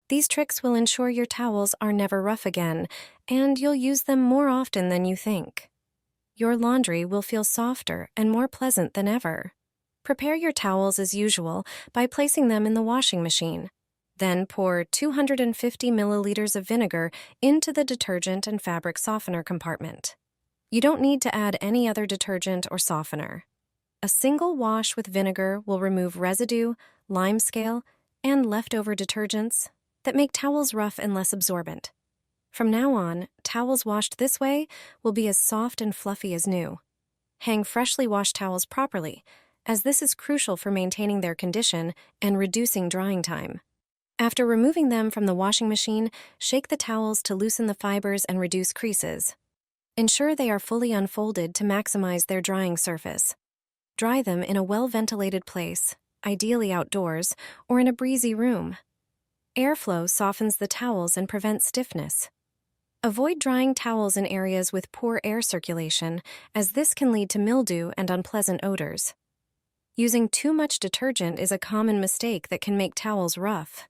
These tricks will ensure your towels are never rough again, and you'll use them more often than you think. Your laundry will feel softer and more pleasant than ever. Prepare your towels as usual by placing them in the washing machine. Then pour 250 milliliters of vinegar into the detergent and fabric softener compartment. You don't need to add any other detergent or softener. A single wash with vinegar will remove residue, limescale, and leftover detergents that make towels rough and less absorbent. From now on, towels washed this way will be as soft and fluffy as new. Hang freshly washed towels properly, as this is crucial for maintaining their condition and reducing drying time. After removing them from the washing machine, shake the towels to loosen the fibers and reduce creases. Ensure they are fully unfolded to maximize their drying surface. Dry them in a well-ventilated place, ideally outdoors, or in a breezy room. Airflow softens the towels and prevents stiffness. Avoid drying towels in areas with poor air circulation, as this can lead to mildew and unpleasant odors. Using too much detergent is a common mistake that can make towels rough.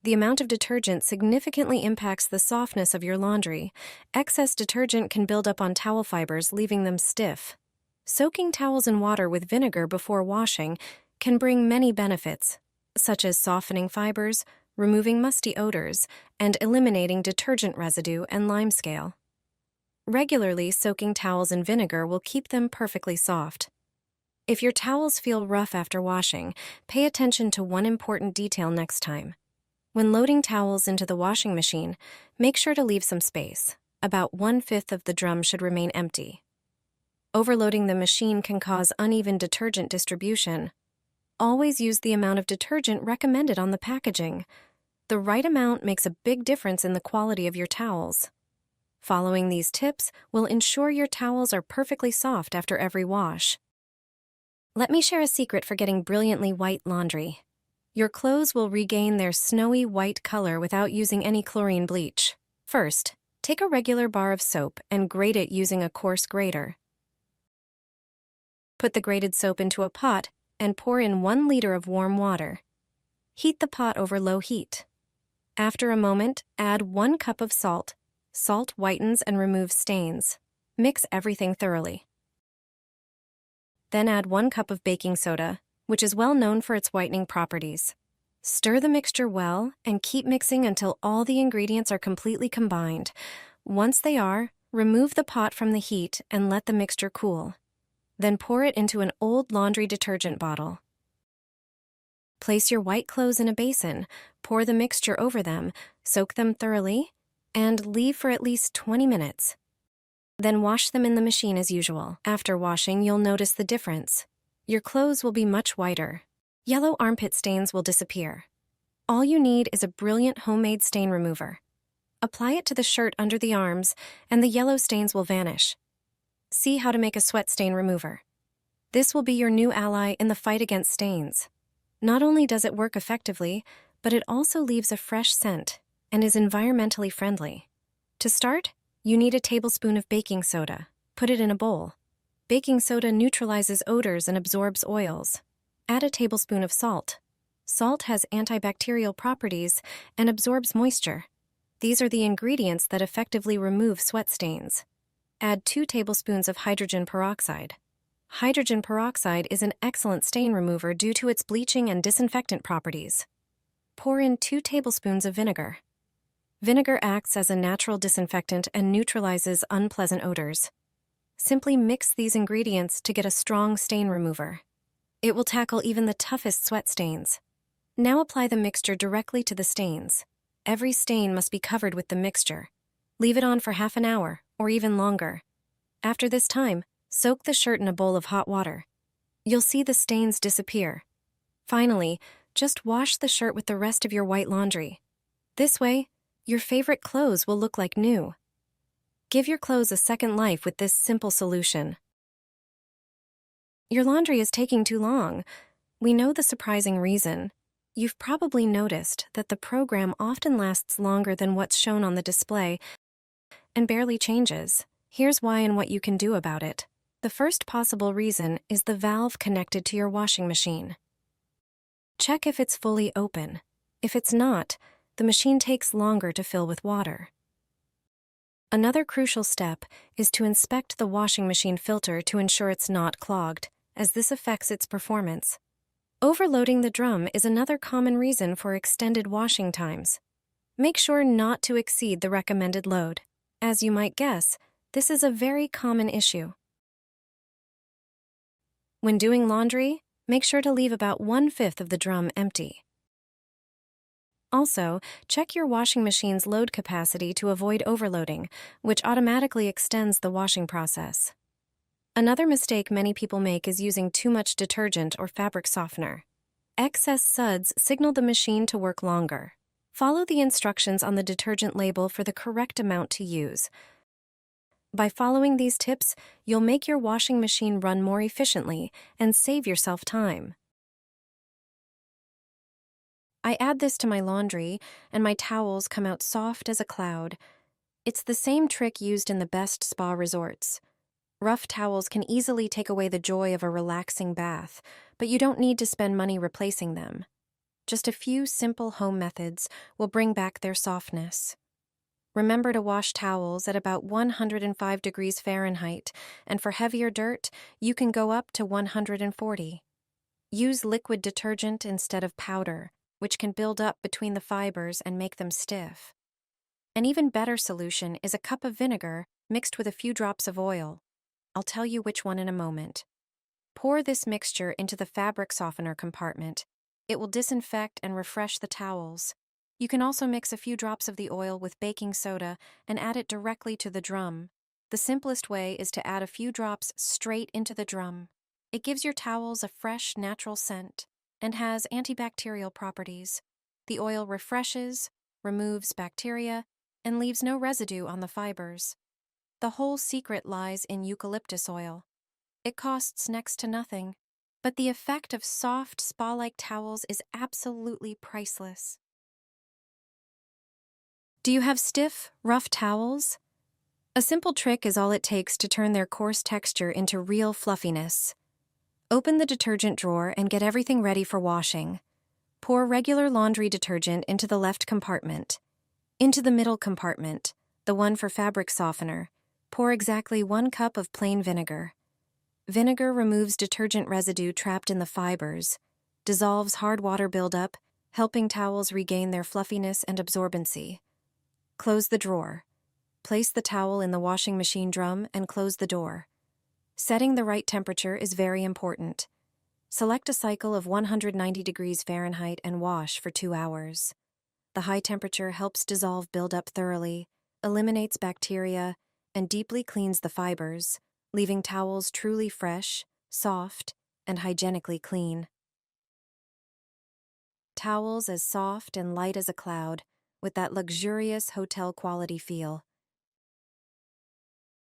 The amount of detergent significantly impacts the softness of your laundry. Excess detergent can build up on towel fibers, leaving them stiff. Soaking towels in water with vinegar before washing can bring many benefits, such as softening fibers, removing musty odors, and eliminating detergent residue and limescale. Regularly soaking towels in vinegar will keep them perfectly soft. If your towels feel rough after washing, pay attention to one important detail next time. When loading towels into the washing machine, make sure to leave some space. About 1/5 of the drum should remain empty. Overloading the machine can cause uneven detergent distribution. Always use the amount of detergent recommended on the packaging. The right amount makes a big difference in the quality of your towels. Following these tips will ensure your towels are perfectly soft after every wash. Let me share a secret for getting brilliantly white laundry. Your clothes will regain their snowy white color without using any chlorine bleach. First, take a regular bar of soap and grate it using a coarse grater. Put the grated soap into a pot and pour in 1 liter of warm water. Heat the pot over low heat. After a moment, add 1 cup of salt. Salt whitens and removes stains. Mix everything thoroughly. Then add 1 cup of baking soda, which is well known for its whitening properties. Stir the mixture well and keep mixing until all the ingredients are completely combined. Once they are, remove the pot from the heat and let the mixture cool. Then pour it into an old laundry detergent bottle. Place your white clothes in a basin, pour the mixture over them, soak them thoroughly, and leave for at least 20 minutes. Then wash them in the machine as usual. After washing, you'll notice the difference. Your clothes will be much whiter. Yellow armpit stains will disappear. All you need is a brilliant homemade stain remover. Apply it to the shirt under the arms, and the yellow stains will vanish. See how to make a sweat stain remover. This will be your new ally in the fight against stains. Not only does it work effectively, but it also leaves a fresh scent and is environmentally friendly. To start, you need a tablespoon of baking soda. Put it in a bowl. Baking soda neutralizes odors and absorbs oils. Add a tablespoon of salt. Salt has antibacterial properties and absorbs moisture. These are the ingredients that effectively remove sweat stains. Add 2 tablespoons of hydrogen peroxide. Hydrogen peroxide is an excellent stain remover due to its bleaching and disinfectant properties. Pour in 2 tablespoons of vinegar. Vinegar acts as a natural disinfectant and neutralizes unpleasant odors. Simply mix these ingredients to get a strong stain remover. It will tackle even the toughest sweat stains. Now apply the mixture directly to the stains. Every stain must be covered with the mixture. Leave it on for half an hour, or even longer. After this time, soak the shirt in a bowl of hot water. You'll see the stains disappear. Finally, just wash the shirt with the rest of your white laundry. This way, your favorite clothes will look like new. Give your clothes a second life with this simple solution. Your laundry is taking too long. We know the surprising reason. You've probably noticed that the program often lasts longer than what's shown on the display and barely changes. Here's why and what you can do about it. The first possible reason is the valve connected to your washing machine. Check if it's fully open. If it's not, the machine takes longer to fill with water. Another crucial step is to inspect the washing machine filter to ensure it's not clogged, as this affects its performance. Overloading the drum is another common reason for extended washing times. Make sure not to exceed the recommended load. As you might guess, this is a very common issue. When doing laundry, make sure to leave about 1/5 of the drum empty. Also, check your washing machine's load capacity to avoid overloading, which automatically extends the washing process. Another mistake many people make is using too much detergent or fabric softener. Excess suds signal the machine to work longer. Follow the instructions on the detergent label for the correct amount to use. By following these tips, you'll make your washing machine run more efficiently and save yourself time. I add this to my laundry, and my towels come out soft as a cloud. It's the same trick used in the best spa resorts. Rough towels can easily take away the joy of a relaxing bath, but you don't need to spend money replacing them. Just a few simple home methods will bring back their softness. Remember to wash towels at about 105 degrees Fahrenheit, and for heavier dirt, you can go up to 140. Use liquid detergent instead of powder, which can build up between the fibers and make them stiff. An even better solution is a cup of vinegar mixed with a few drops of oil. I'll tell you which one in a moment. Pour this mixture into the fabric softener compartment. It will disinfect and refresh the towels. You can also mix a few drops of the oil with baking soda and add it directly to the drum. The simplest way is to add a few drops straight into the drum. It gives your towels a fresh, natural scent and has antibacterial properties. The oil refreshes, removes bacteria, and leaves no residue on the fibers. The whole secret lies in eucalyptus oil. It costs next to nothing, but the effect of soft, spa-like towels is absolutely priceless. Do you have stiff, rough towels? A simple trick is all it takes to turn their coarse texture into real fluffiness. Open the detergent drawer and get everything ready for washing. Pour regular laundry detergent into the left compartment. Into the middle compartment, the one for fabric softener, pour exactly 1 cup of plain vinegar. Vinegar removes detergent residue trapped in the fibers, dissolves hard water buildup, helping towels regain their fluffiness and absorbency. Close the drawer. Place the towel in the washing machine drum and close the door. Setting the right temperature is very important. Select a cycle of 190 degrees Fahrenheit and wash for 2 hours. The high temperature helps dissolve buildup thoroughly, eliminates bacteria, and deeply cleans the fibers, leaving towels truly fresh, soft, and hygienically clean. Towels as soft and light as a cloud, with that luxurious hotel quality feel.